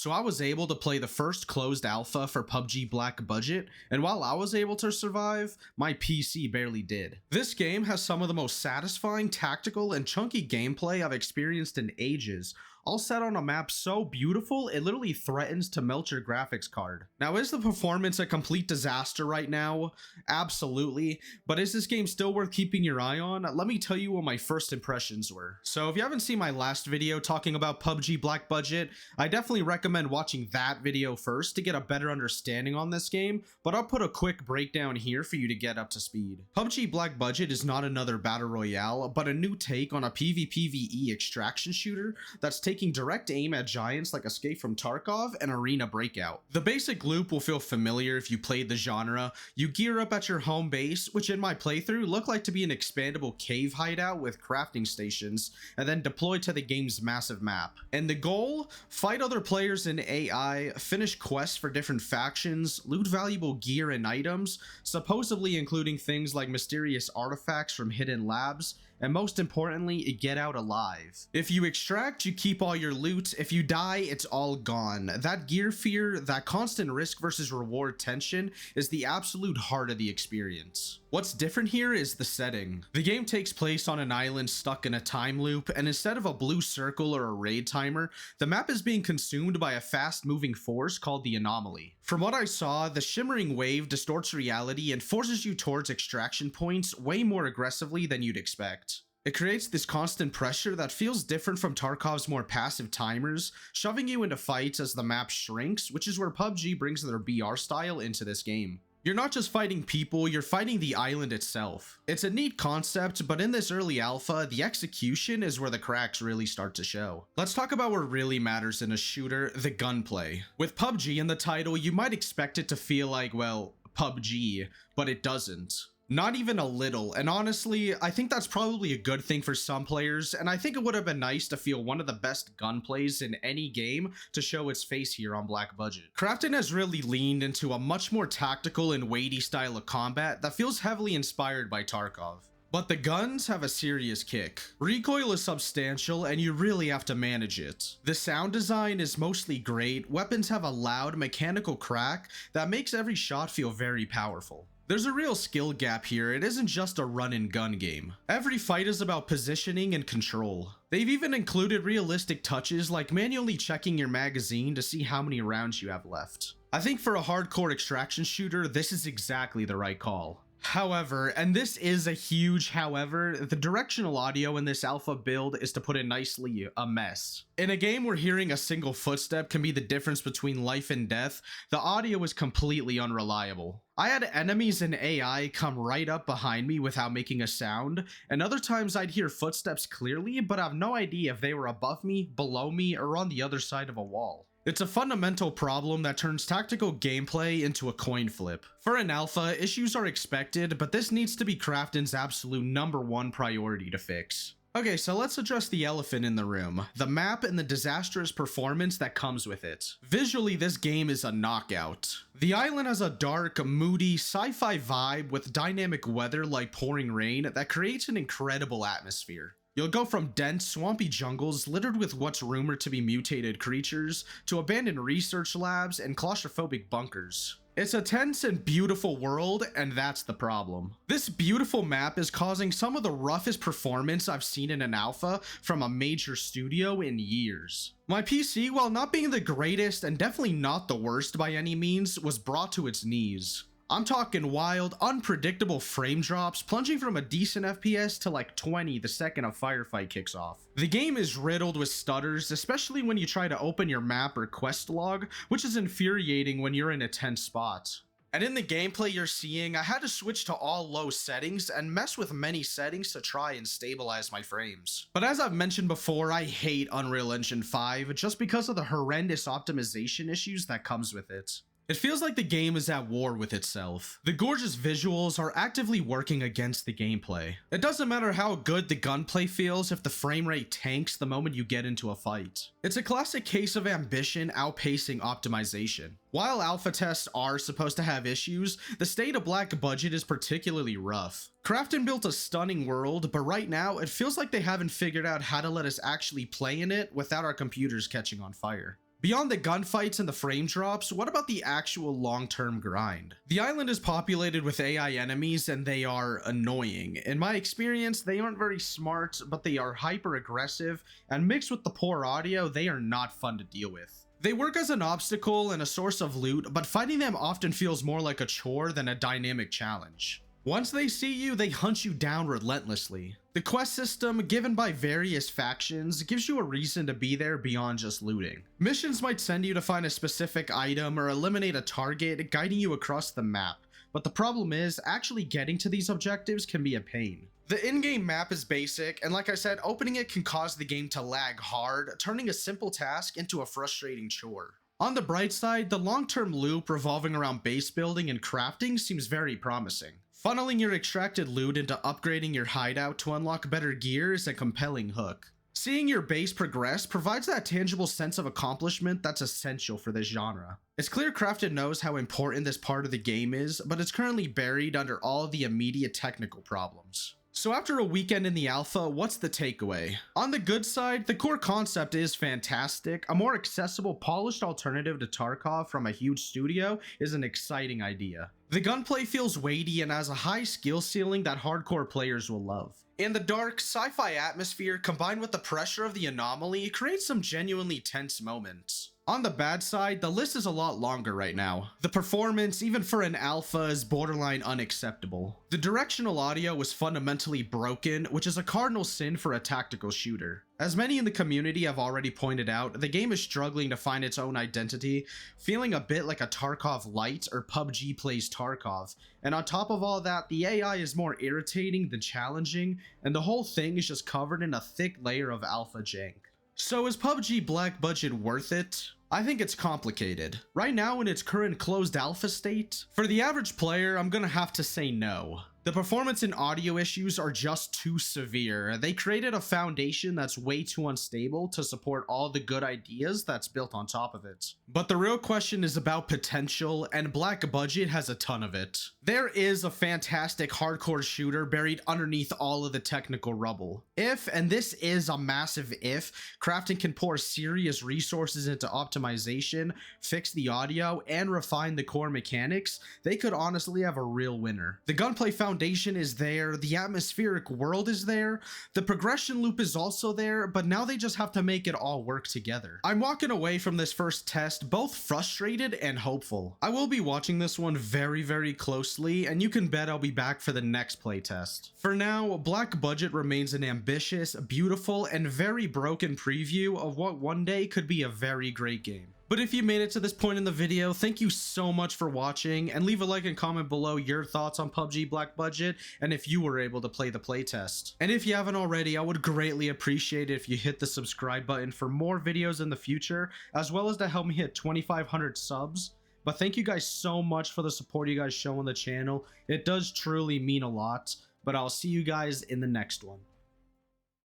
So I was able to play the first closed alpha for PUBG Black Budget, and while I was able to survive, my PC barely did. This game has some of the most satisfying, tactical, and chunky gameplay I've experienced in ages, all set on a map so beautiful it literally threatens to melt your graphics card. Now, is the performance a complete disaster right now? Absolutely, but is this game still worth keeping your eye on? Let me tell you what my first impressions were. So if you haven't seen my last video talking about PUBG Black Budget, I definitely recommend watching that video first to get a better understanding on this game, but I'll put a quick breakdown here for you to get up to speed. PUBG Black Budget is not another battle royale, but a new take on a PvPvE extraction shooter that's taking direct aim at giants like Escape from Tarkov and Arena Breakout. The basic loop will feel familiar if you played the genre. You gear up at your home base, which in my playthrough looked like to be an expandable cave hideout with crafting stations, and then deploy to the game's massive map. And the goal? Fight other players in AI, finish quests for different factions, loot valuable gear and items, supposedly including things like mysterious artifacts from hidden labs, and most importantly, get out alive. If you extract, you keep all your loot. If you die, it's all gone. That gear fear, that constant risk versus reward tension is the absolute heart of the experience. What's different here is the setting. The game takes place on an island stuck in a time loop, and instead of a blue circle or a raid timer, the map is being consumed by a fast-moving force called the anomaly. From what I saw, the shimmering wave distorts reality and forces you towards extraction points way more aggressively than you'd expect. It creates this constant pressure that feels different from Tarkov's more passive timers, shoving you into fights as the map shrinks, which is where PUBG brings their BR style into this game. You're not just fighting people, you're fighting the island itself. It's a neat concept, but in this early alpha, the execution is where the cracks really start to show. Let's talk about what really matters in a shooter, the gunplay. With PUBG in the title, you might expect it to feel like, well, PUBG, but it doesn't. Not even a little, and honestly, I think that's probably a good thing for some players, and I think it would have been nice to feel one of the best gunplays in any game to show its face here on Black Budget. Krafton has really leaned into a much more tactical and weighty style of combat that feels heavily inspired by Tarkov. But the guns have a serious kick. Recoil is substantial and you really have to manage it. The sound design is mostly great, weapons have a loud mechanical crack that makes every shot feel very powerful. There's a real skill gap here, it isn't just a run and gun game. Every fight is about positioning and control. They've even included realistic touches like manually checking your magazine to see how many rounds you have left. I think for a hardcore extraction shooter, this is exactly the right call. However, and this is a huge however, the directional audio in this alpha build is, to put it nicely, a mess. In a game where hearing a single footstep can be the difference between life and death, the audio is completely unreliable. I had enemies and AI come right up behind me without making a sound, and other times I'd hear footsteps clearly, but I have no idea if they were above me, below me, or on the other side of a wall. It's a fundamental problem that turns tactical gameplay into a coin flip. For an alpha, issues are expected, but this needs to be Krafton's absolute #1 priority to fix. Okay, so let's address the elephant in the room, the map and the disastrous performance that comes with it. Visually, this game is a knockout. The island has a dark, moody, sci-fi vibe with dynamic weather like pouring rain that creates an incredible atmosphere. You'll go from dense, swampy jungles littered with what's rumored to be mutated creatures, to abandoned research labs and claustrophobic bunkers. It's a tense and beautiful world, and that's the problem. This beautiful map is causing some of the roughest performance I've seen in an alpha from a major studio in years. My PC, while not being the greatest and definitely not the worst by any means, was brought to its knees. I'm talking wild, unpredictable frame drops, plunging from a decent FPS to like 20 the second a firefight kicks off. The game is riddled with stutters, especially when you try to open your map or quest log, which is infuriating when you're in a tense spot. And in the gameplay you're seeing, I had to switch to all low settings and mess with many settings to try and stabilize my frames. But as I've mentioned before, I hate Unreal Engine 5 just because of the horrendous optimization issues that comes with it. It feels like the game is at war with itself. The gorgeous visuals are actively working against the gameplay. It doesn't matter how good the gunplay feels if the frame rate tanks the moment you get into a fight. It's a classic case of ambition outpacing optimization. While alpha tests are supposed to have issues, the state of Black Budget is particularly rough. Krafton built a stunning world, but right now it feels like they haven't figured out how to let us actually play in it without our computers catching on fire. Beyond the gunfights and the frame drops, what about the actual long-term grind? The island is populated with AI enemies and they are annoying. In my experience, they aren't very smart, but they are hyper aggressive, and mixed with the poor audio, they are not fun to deal with. They work as an obstacle and a source of loot, but fighting them often feels more like a chore than a dynamic challenge. Once they see you, they hunt you down relentlessly. The quest system, given by various factions, gives you a reason to be there beyond just looting. Missions might send you to find a specific item or eliminate a target, guiding you across the map, but the problem is, actually getting to these objectives can be a pain. The in-game map is basic, and like I said, opening it can cause the game to lag hard, turning a simple task into a frustrating chore. On the bright side, the long-term loop revolving around base building and crafting seems very promising. Funneling your extracted loot into upgrading your hideout to unlock better gear is a compelling hook. Seeing your base progress provides that tangible sense of accomplishment that's essential for this genre. It's clear Crafted knows how important this part of the game is, but it's currently buried under all of the immediate technical problems. So after a weekend in the alpha, what's the takeaway? On the good side, the core concept is fantastic. A more accessible, polished alternative to Tarkov from a huge studio is an exciting idea. The gunplay feels weighty and has a high skill ceiling that hardcore players will love. In the dark, sci-fi atmosphere combined with the pressure of the anomaly creates some genuinely tense moments. On the bad side, the list is a lot longer right now. The performance, even for an alpha, is borderline unacceptable. The directional audio was fundamentally broken, which is a cardinal sin for a tactical shooter. As many in the community have already pointed out, the game is struggling to find its own identity, feeling a bit like a Tarkov Lite or PUBG plays Tarkov. And on top of all that, the AI is more irritating than challenging, and the whole thing is just covered in a thick layer of alpha jank. So is PUBG Black Budget worth it? I think it's complicated. Right now in its current closed alpha state, for the average player, I'm gonna have to say no. The performance and audio issues are just too severe. They created a foundation that's way too unstable to support all the good ideas that's built on top of it. But the real question is about potential, and Black Budget has a ton of it. There is a fantastic hardcore shooter buried underneath all of the technical rubble. If, and this is a massive if, Crafting can pour serious resources into optimization, fix the audio, and refine the core mechanics, they could honestly have a real winner. The gunplay foundation is there, the atmospheric world is there, the progression loop is also there, but now they just have to make it all work together. I'm walking away from this first test both frustrated and hopeful. I will be watching this one very closely, and you can bet I'll be back for the next playtest. For now, Black Budget remains an ambitious, beautiful, and very broken preview of what one day could be a very great game. But if you made it to this point in the video, thank you so much for watching, and leave a like and comment below your thoughts on PUBG Black Budget and if you were able to play the playtest. And if you haven't already, I would greatly appreciate it if you hit the subscribe button for more videos in the future, as well as to help me hit 2,500 subs. But thank you guys so much for the support you guys show on the channel. It does truly mean a lot, but I'll see you guys in the next one.